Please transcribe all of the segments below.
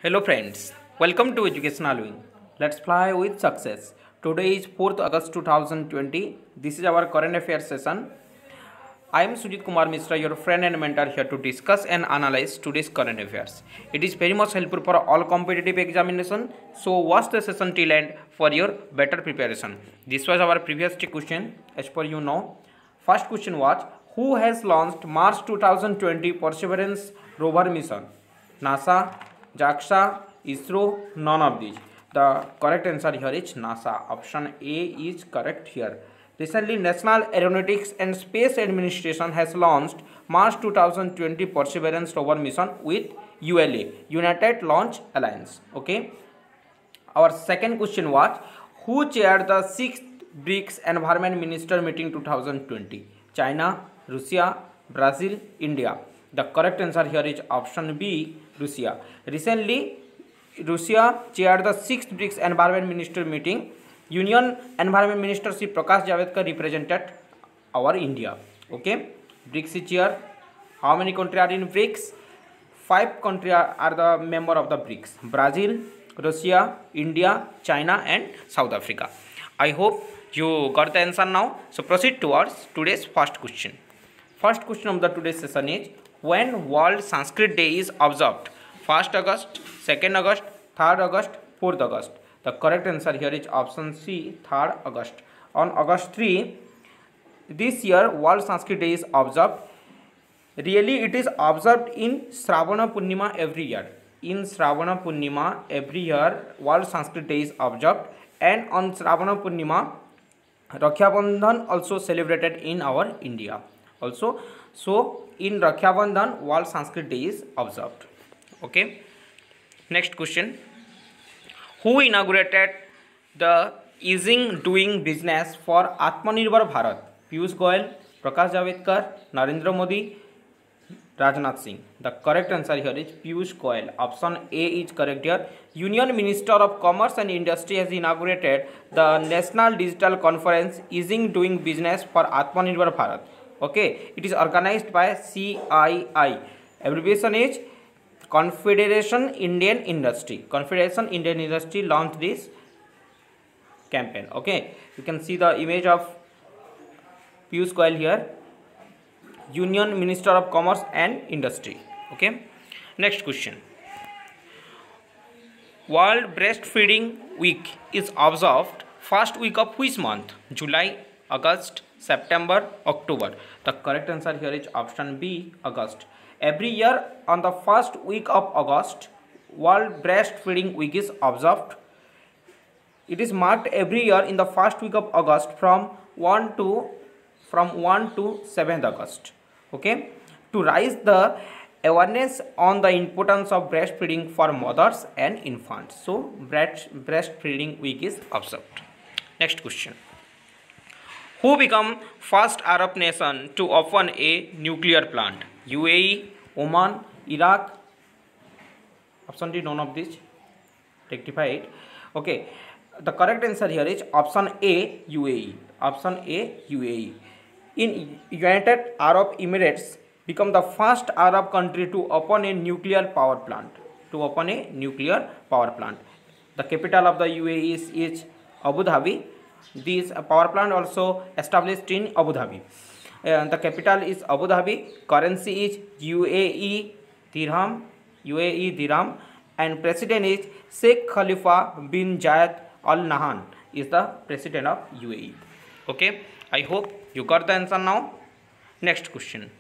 Hello friends, welcome to Educational Wing. Let's fly with success. Today is 4th August 2020. This is our current affairs session. I am Sujit Kumar Mishra, your friend and mentor here to discuss and analyze today's current affairs. It is very much helpful for all competitive examination. So watch the session till end for your better preparation. This was our previous question as per you know. First question was, who has launched March 2020 Perseverance rover mission? NASA, JAXA, ISRO, none of these. The correct answer here is NASA. Option A is correct here. Recently, National Aeronautics and Space Administration has launched March 2020 Perseverance rover mission with ULA, United Launch Alliance. Okay. Our second question was, who chaired the 6th BRICS Environment Minister Meeting 2020? China, Russia, Brazil, India. The correct answer here is option B, Russia. Recently, Russia chaired the 6th BRICS Environment Minister Meeting. Union Environment Minister Shri Prakash Javadekar represented our India. Okay, BRICS is here. How many countries are in BRICS? 5 countries are the member of the BRICS: Brazil, Russia, India, China, and South Africa. I hope you got the answer now. So proceed towards today's first question. First question of the today's session is, when World Sanskrit Day is observed? 1st August, 2nd August, 3rd August, 4th August. The correct answer here is option C, 3rd August. On August 3, this year World Sanskrit Day is observed. Really, it is observed in Shravana Purnima every year. In Shravana Purnima every year, World Sanskrit Day is observed, and on Shravana Purnima, Raksha Bandhan also celebrated in our India. Also, so in Raksha Bandhan, World Sanskrit Day is observed. Okay. Next question. Who inaugurated the Easing Doing Business for Atmanirbhar Bharat? Piyush Goyal, Prakash Javadekar, Narendra Modi, Rajnath Singh. The correct answer here is Piyush Goyal. Option A is correct here. Union Minister of Commerce and Industry has inaugurated the National Digital Conference Easing Doing Business for Atmanirbhar Bharat. Okay, it is organized by CII. Abbreviation is Confederation Indian Industry. Confederation Indian Industry launched this campaign. Okay, you can see the image of Piyush Goyal here, Union Minister of Commerce and Industry. Okay, next question. World Breastfeeding Week is observed first week of which month? July, August, September, October. The correct answer here is option B, August. Every year on the first week of August, World Breastfeeding Week is observed. It is marked every year in the first week of August from 1 to 7th August. Okay, to raise the awareness on the importance of breastfeeding for mothers and infants. So breastfeeding week is observed. Next question. Who become first Arab nation to open a nuclear plant? UAE, Oman, Iraq. Option D, none of these. Rectify it. Okay, the correct answer here is option A, UAE. Option A, UAE. In United Arab Emirates, become the first Arab country to open a nuclear power plant. The capital of the UAE is Abu Dhabi. This power plant also established in Abu Dhabi. The capital is Abu Dhabi. Currency is UAE dirham, and president is Sheikh Khalifa bin Zayed Al Nahyan is the president of UAE. Okay, I hope you got the answer now. Next question.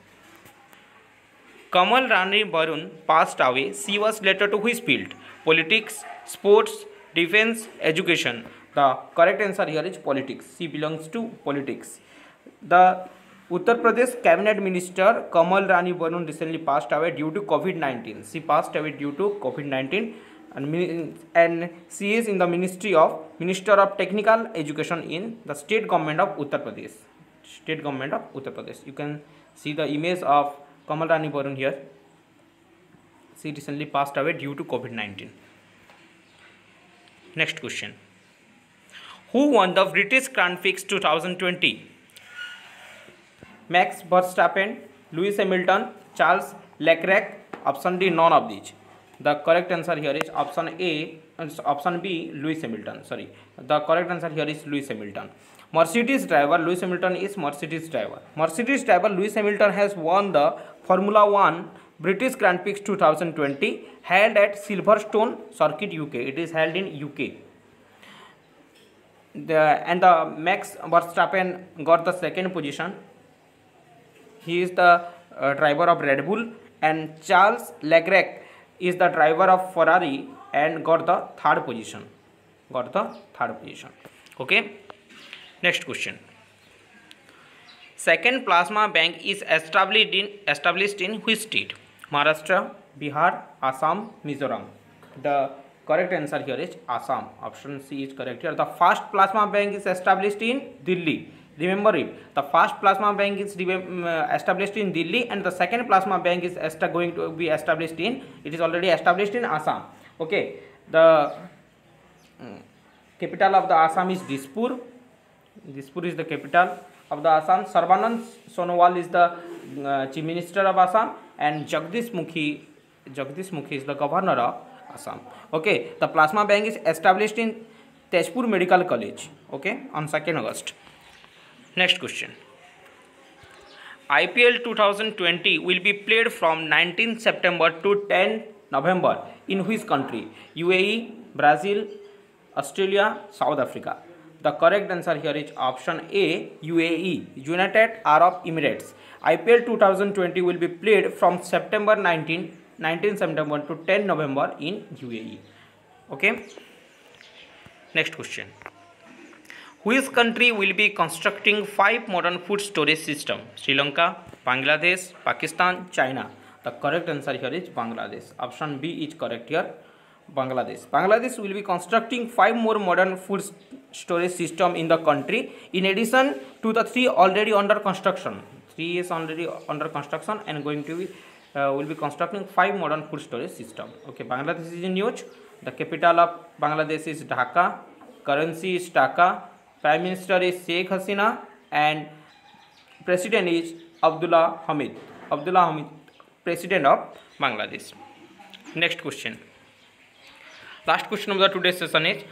Kamal Rani Barun passed away. She was later to which field? Politics, sports, defense, education. The correct answer here is politics. She belongs to politics. The Uttar Pradesh Cabinet Minister Kamal Rani Barun recently passed away due to COVID-19. She passed away due to COVID-19, and she is in the Minister of Technical Education in the State Government of Uttar Pradesh. You can see the image of Kamal Rani Barun here. She recently passed away due to COVID-19. Next question. Who won the British Grand Prix 2020? Max Verstappen, Lewis Hamilton, Charles Leclerc. Option D, none of these. The correct answer here is option A, option B, Lewis Hamilton. Sorry, the correct answer here is Lewis Hamilton. Mercedes driver Lewis Hamilton is Mercedes driver. Mercedes driver Lewis Hamilton has won the Formula One British Grand Prix 2020 held at Silverstone Circuit, UK. It is held in UK. The Max Verstappen got the second position. He is the driver of Red Bull, and Charles Leclerc is the driver of Ferrari and got the third position. Okay. Next question. Second plasma bank is established in which state? Maharashtra, Bihar, Assam, Mizoram. The correct answer here is Assam. Option C is correct here. The first plasma bank is established in Delhi. Remember it. The first plasma bank is established in Delhi, and the second plasma bank is going to be established in. It is already established in Assam. Okay. The capital of the Assam is Dispur. Dispur is the capital of the Assam. Sarbanand Sonowal is the Chief Minister of Assam, and Jagdish Mukhi is the Governor of Assam. Okay, the plasma bank is established in Tezpur Medical College. Okay, on 2nd August. Next question. IPL 2020 will be played from 19 September to 10 November in which country? UAE, Brazil, Australia, South Africa. The correct answer here is option A, UAE, United Arab Emirates. IPL 2020 will be played from September 19 September to 10 November in UAE. Okay. Next question. Which country will be constructing 5 modern food storage systems? Sri Lanka, Bangladesh, Pakistan, China. The correct answer here is Bangladesh. Option B is correct here. Bangladesh. Bangladesh will be constructing 5 more modern food storage systems in the country, in addition to the 3 already under construction. 3 is already under construction and going to be will be constructing 5 modern food storage systems. Okay, Bangladesh is in news. The capital of Bangladesh is Dhaka. Currency is Taka. Prime Minister is Sheikh Hasina, and President is Abdullah Hamid. Abdullah Hamid, President of Bangladesh. Next question. Last question of the today's session is,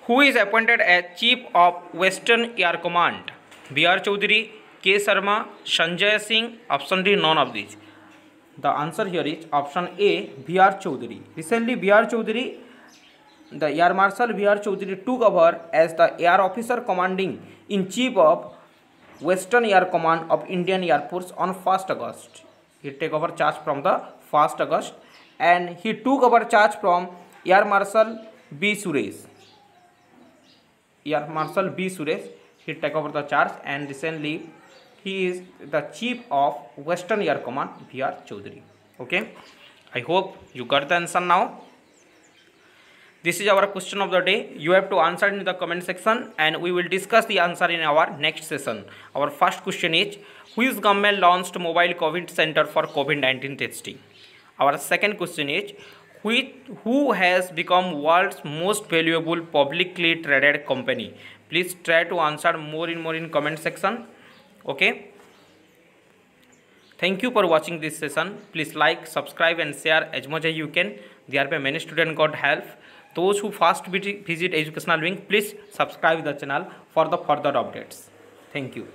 who is appointed as Chief of Western Air Command? B.R. Chaudhary, K. Sharma, Sanjay Singh. Option D, none of these. The answer here is option A, B.R. Chaudhary. Recently, B.R. Chaudhary, the Air Marshal B.R. Chaudhary took over as the Air Officer Commanding in Chief of Western Air Command of Indian Air Force on 1st August. He took over charge from the 1st August, and he took over charge from Air Marshal B. Suresh. Air Marshal B. Suresh, he took over the charge, and recently he is the Chief of Western Air Command B.R. Chaudhary. Okay, I hope you got the answer now. This is our question of the day. You have to answer in the comment section, and we will discuss the answer in our next session. Our first question is, which government launched mobile COVID center for COVID-19 testing? Our second question is, who has become world's most valuable publicly traded company? Please try to answer more in comment section. Okay. Thank you for watching this session. Please like, subscribe and share as much as you can. Thereby many students got help. Those who first visit Educational Wing, please subscribe the channel for the further updates. Thank you.